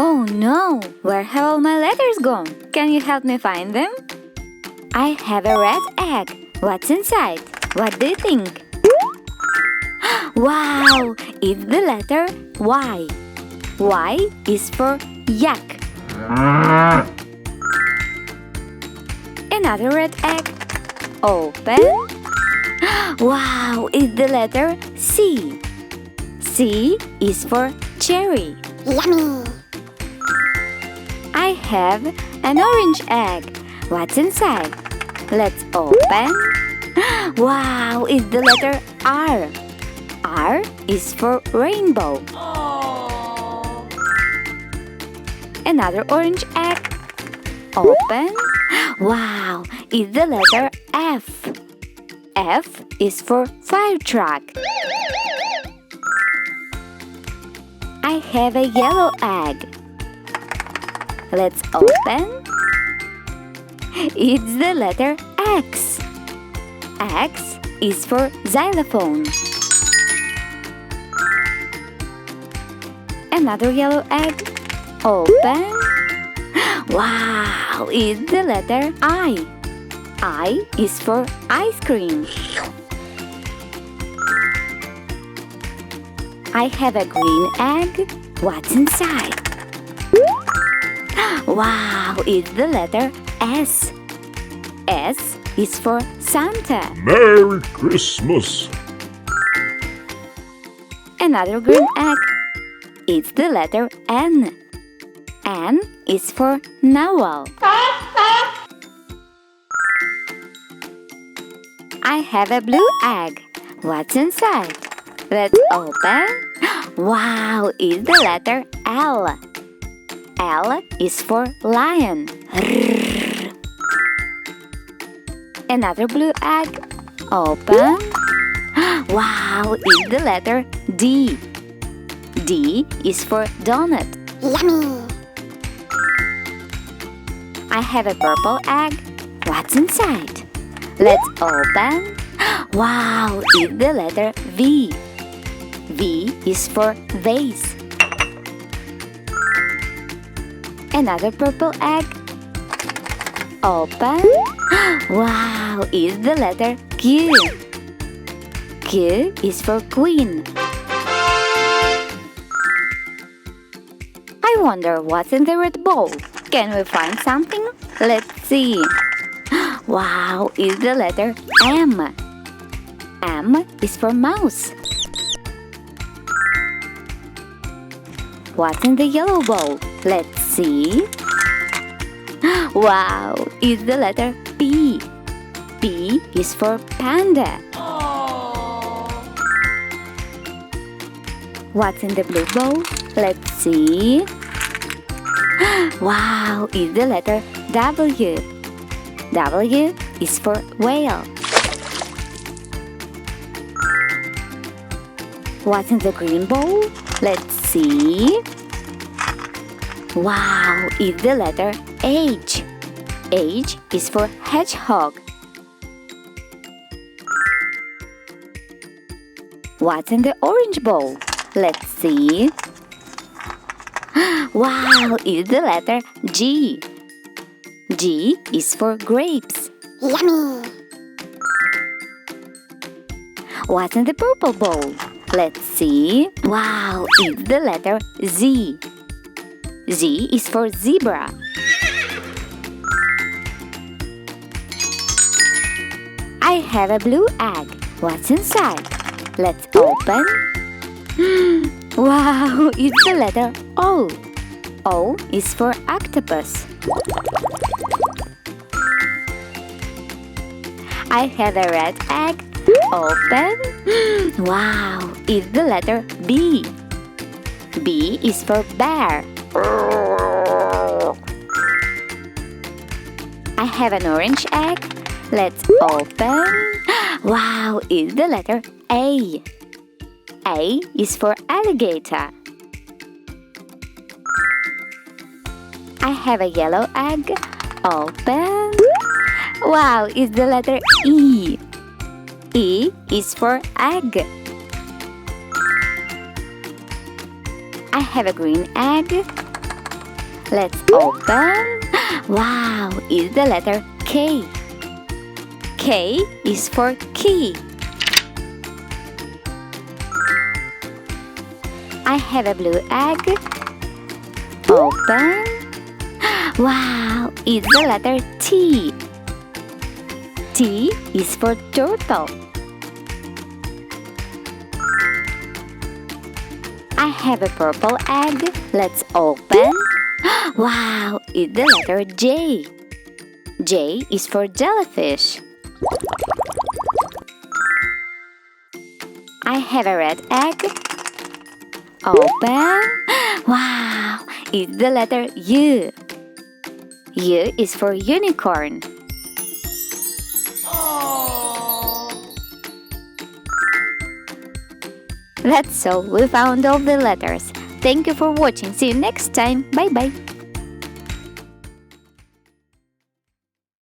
Oh no! Where have all my letters gone? Can you help me find them? I have a red egg. What's inside? What do you think? Wow! It's the letter Y. Y is for yak. Another red egg. Open. Wow! It's the letter C. C is for cherry. Yummy! I have an orange egg. What's inside? Let's open. Wow, it's the letter R. R is for rainbow. Another orange egg. Open. Wow, it's the letter F. F is for fire truck. I have a yellow egg. Let's open. It's the letter X. X is for xylophone. Another yellow egg. Open. Wow, it's the letter I. I is for ice cream. I have a green egg. What's inside? Wow, it's the letter S. S is for Santa. Merry Christmas! Another green egg. It's the letter N. N is for Noel. I have a blue egg. What's inside? Let's open. Wow, it's the letter L. L is for lion. Another blue egg. Open. Wow, it's the letter D. D is for donut. Yummy! I have a purple egg. What's inside? Let's open. Wow, it's the letter V. V is for vase. Another purple egg. Open. Wow, it's the letter Q. Q is for queen. I wonder what's in the red bowl. Can we find something? Let's see. Wow, it's the letter M. M is for mouse. What's in the yellow bowl? Let's see. Wow, it's the letter P. P is for panda. What's in the blue bowl? Let's see. Wow, it's the letter W. W is for whale. What's in the green bowl? Let's see. Wow, it's the letter H. H is for hedgehog. What's in the orange bowl? Let's see. Wow, it's the letter G. G is for grapes. Yummy! What's in the purple bowl? Let's see. Wow, it's the letter Z. Z is for zebra. I have a blue egg. What's inside? Let's open. Wow, it's the letter O. O is for octopus. I have a red egg. Open. Wow, it's the letter B. B is for bear. I have an orange egg. Let's open. Wow, it's the letter A. A is for alligator. I have a yellow egg. Open. Wow, it's the letter E. E is for egg. I have a green egg. Let's open. Wow, it's the letter K. K is for key. I have a blue egg. Open. Wow, it's the letter T. T is for turtle. I have a purple egg. Let's open. Wow, it's the letter J. J is for jellyfish. I have a red egg. Open. Wow, it's the letter U. U is for unicorn. That's all. We found all the letters. Thank you for watching. See you next time. Bye bye.